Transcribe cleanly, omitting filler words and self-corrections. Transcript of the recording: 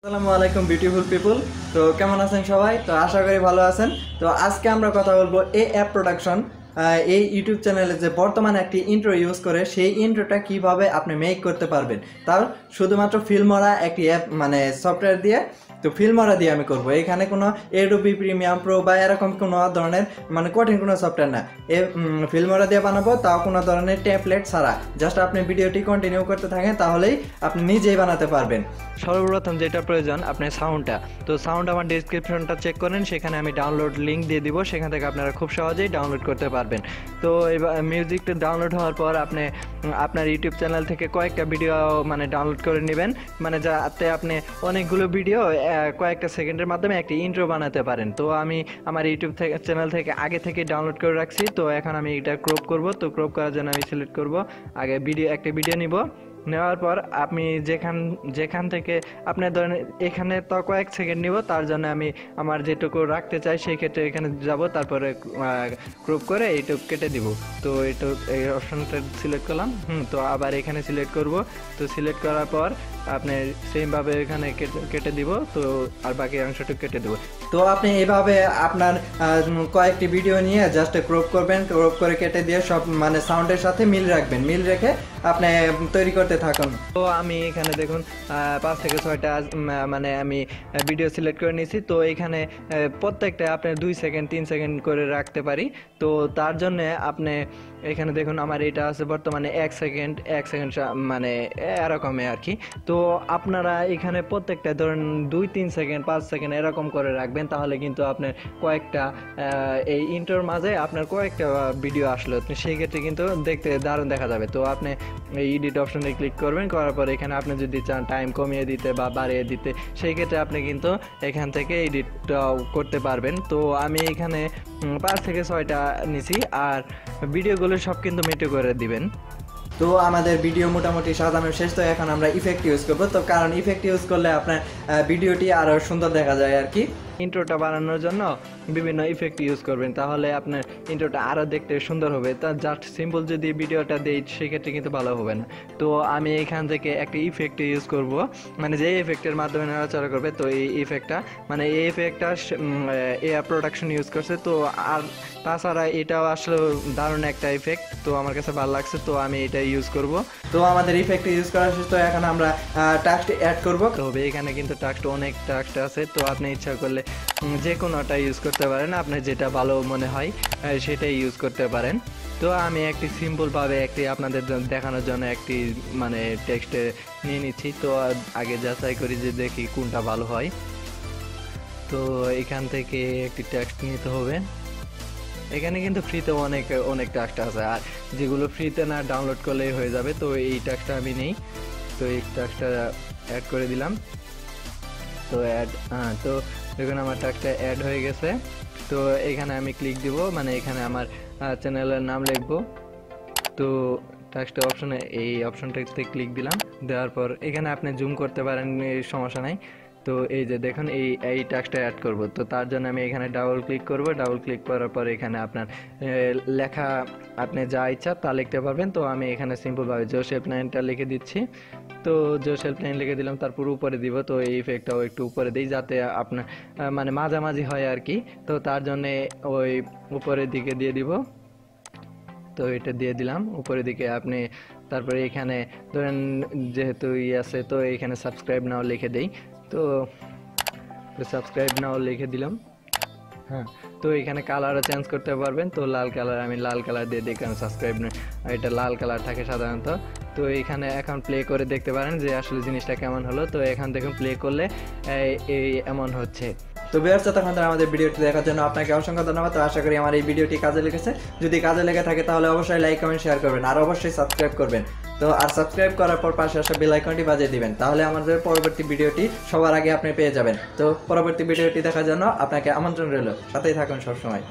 আসসালামু আলাইকুম beautiful people. তো কেমন আছেন সবাই? তো আশা করি ভালো আছেন। তো আজকে আমরা কথা বলবো এই অ্যাপ প্রোডাকশন এই ইউটিউব চ্যানেলে যে বর্তমানে একটি ইন্ট্রো ইউজ করে সেই ইন্ট্রোটা কিভাবে আপনি মেক করতে পারবেন, তার শুধুমাত্র ফিল্মরা একটি অ্যাপ মানে সফটওয়্যার দিয়ে। তো ফিল্মরা দিয়ে আমি করবো, এখানে কোনো এডোবি প্রিমিয়াম প্রো বা এরকম কোনো ধরনের মানে কঠিন কোনো সফটওয়্যার না। ফিল্মরা দিয়ে বানাবো, তাও কোনো ধরনের টেমপ্লেট ছাড়া। জাস্ট আপনি ভিডিওটি কন্টিনিউ করতে থাকেন, তাহলেই আপনি নিজেই বানাতে পারবেন। সর্বপ্রথম যেটা প্রয়োজন আপনার সাউন্ডটা। তো সাউন্ড আমার ডিসক্রিপশনটা চেক করেন, সেখানে আমি ডাউনলোড লিঙ্ক দিয়ে দিব, সেখান থেকে আপনারা খুব সহজেই ডাউনলোড করতে পারবেন। তো এবার মিউজিকটা ডাউনলোড হওয়ার পর আপনি আপনার ইউটিউব চ্যানেল থেকে কয়েকটা ভিডিও মানে ডাউনলোড করে নেবেন, মানে যাতে আপনি অনেকগুলো ভিডিও কয়েকটা সেকেন্ডের মাধ্যমে একটি ইন্ট্রো বানাতে পারেন। তো আমি আমার ইউটিউব চ্যানেল থেকে আগে থেকে ডাউনলোড করে রাখছি। তো এখন আমি এটা ক্রপ করব। তো ক্রপ করার জন্য আমি সিলেক্ট করব, আগে একটা ভিডিও নিব। নেওয়ার পর আপনি যেখান থেকে আপনার ধরেন এখানে তো কয়েক সেকেন্ড নিব, তার জন্য আমি আমার যেটুকু রাখতে চাই সেই ক্ষেত্রে এখানে যাব, তারপরে ক্রপ করে এইটুকু কেটে দিব। তো এই অপশনটা সিলেক্ট করলাম। তো আবার এখানে সিলেক্ট করব। তো সিলেক্ট করার পর আপনি সেমভাবে এখানে কেটে দিব। তো আর বাকি অংশটুকু কেটে দেবো। তো আপনি এইভাবে আপনার কয়েকটি ভিডিও নিয়ে জাস্ট ক্রপ করবেন, ক্রপ করে কেটে দিয়ে সব মানে সাউন্ডের সাথে মিল রাখবেন, মিল রেখে আপনি তৈরি করতে থাকুন। তো আমি এখানে দেখুন 5 থেকে 6টা মানে আমি ভিডিও সিলেক্ট করে নিয়েছি। তো এখানে প্রত্যেকটা আপনি 2 সেকেন্ড 3 সেকেন্ড করে রাখতে পারি। তো তার জন্য আপনি এখানে দেখুন আমার এটা আছে বর্তমানে 1 সেকেন্ড মানে এরকমই আর কি। তো আপনারা এখানে প্রত্যেকটা ধরুন 2-3 সেকেন্ড 5 সেকেন্ড এরকম করে রাখবেন, তাহলে কিন্তু আপনার কয়েকটা এই ইন্ট্রোর মাঝে আপনার কয়েকটা ভিডিও আসলো, সেই ক্ষেত্রে কিন্তু দেখতে দারুণ দেখা যাবে। তো আপনি এই এডিট অপশনে ক্লিক করবেন, করার পর এখানে আপনি যদি চান টাইম কমিয়ে দিতে বা বাড়িয়ে দিতে, সেই ক্ষেত্রে আপনি কিন্তু এখান থেকে এডিটটাও করতে পারবেন। তো আমি এখানে 5 থেকে 6টা নিছি, আর ভিডিওগুলো সব কিন্তু মেটে করে দিবেন। তো আমাদের ভিডিও মোটামুটি সাজানো শেষ। তো এখন আমরা ইফেক্ট ইউজ করবো, তো কারণ ইফেক্ট ইউজ করলে আপনার ভিডিওটি আরও সুন্দর দেখা যায় আর কি। ইন্ট্রোটা বানানোর জন্য বিভিন্ন ইফেক্ট ইউজ করবেন, তাহলে আপনার ইন্ট্রোটা আরও দেখতে সুন্দর হবে। তা জাস্ট সিম্পল যদি ভিডিওটা দেই সেক্ষেত্রে কিন্তু ভালো হবে না। তো আমি এখান থেকে একটা ইফেক্ট ইউজ করব, মানে যে ইফেক্টের মাধ্যমে নাড়াচাড়া করবে। তো এই ইফেক্টটা মানে এই ইফেক্টটা এআই প্রোডাকশন ইউজ করছে। তো আর তাছাড়া এটাও আসলে দারুণ একটা ইফেক্ট, তো আমার কাছে ভালো লাগছে, তো আমি এটা ইউজ করব। তো আমাদের ইফেক্ট ইউজ করা শেষ। তো এখন আমরা টাস্ক অ্যাড করব। তবে এখানে কিন্তু অনেক টাস্ক আছে, তো আপনি ইচ্ছা করলে যে কোনোটা ইউজ করতে পারেন, আপনার যেটা ভালো মনে হয় সেটাই ইউজ করতে পারেন। তো আমি একটি সিম্পলভাবে আপনাদের দেখানোর জন্য একটি মানে টেক্সটে নিয়ে নিচ্ছি। তো আগে যাচাই করি যে দেখি কোনটা ভালো হয়। তো এখান থেকে একটি টেক্সট নিতে হবে। এখানে কিন্তু ফ্রিতে অনেক টাস্ক আছে, আর যেগুলো ফ্রিতে না ডাউনলোড করলেই হয়ে যাবে। তো এই টাস্কটা আমি নেই, তো এই টাস্কটা অ্যাড করে দিলাম। তো তো দেখুন আমার টাস্কটা অ্যাড হয়ে গেছে। তো এখানে আমি ক্লিক দিব, মানে এখানে আমার চ্যানেলের নাম লিখবো। তো টাস্কটা অপশনে এই অপশনটাতে ক্লিক দিলাম, দেওয়ার পর এখানে আপনি জুম করতে পারেন, সমস্যা নাই। তো এই যে দেখুন এই টাস্কটা অ্যাড করব। তো তার জন্য আমি এখানে ডাবল ক্লিক করব। ডাবল ক্লিক করার পর এখানে আপনার লেখা আপনি যা ইচ্ছা তা লিখতে পারবেন। তো আমি এখানে সিম্পলভাবে Help9টা লিখে দিচ্ছি। তো Help9 লিখে দিলাম, তারপর উপরে দিব। তো এই ইফেক্টটাও একটু উপরে দিই, যাতে আপনার মানে মাঝামাঝি হয় আর কি। তো তার জন্যে ওই উপরের দিকে দিয়ে দিব। তো এটা দিয়ে দিলাম উপরের দিকে। আপনি তারপরে এখানে ধরেন যেহেতু আছে, তো এখানে সাবস্ক্রাইব নাও লিখে দেই। তো সাবস্ক্রাইব নাও লিখে দিলাম। হ্যাঁ, তো এখানে কালারও চেঞ্জ করতে পারবেন। তো লাল কালার, আমি লাল কালার দিয়ে দিই, কারণ সাবস্ক্রাইব এটা লাল কালার থাকে সাধারণত। তো এখানে এখন প্লে করে দেখতে পারেন যে আসলে জিনিসটা কেমন হলো। তো এখান দেখুন প্লে করলে এই এমন হচ্ছে। তো ভিউয়ার্স, তখন আমাদের ভিডিওটি দেখার জন্য আপনাকে অসংখ্য ধন্যবাদ। তো আশা করি আমার এই ভিডিওটি কাজে লেগেছে। যদি কাজে লেগে থাকে তাহলে অবশ্যই লাইক কমেন্ট শেয়ার করবেন, আর অবশ্যই সাবস্ক্রাইব করবেন। তো আর সাবস্ক্রাইব করার পর পাশে আসা বেল আইকনটি বাজিয়ে দিবেন, তাহলে আমাদের পরবর্তী ভিডিওটি সবার আগে আপনি পেয়ে যাবেন। তো পরবর্তী ভিডিওটি দেখার জন্য আপনাকে আমন্ত্রণ রইল, সাথেই থাকুন সবসময়।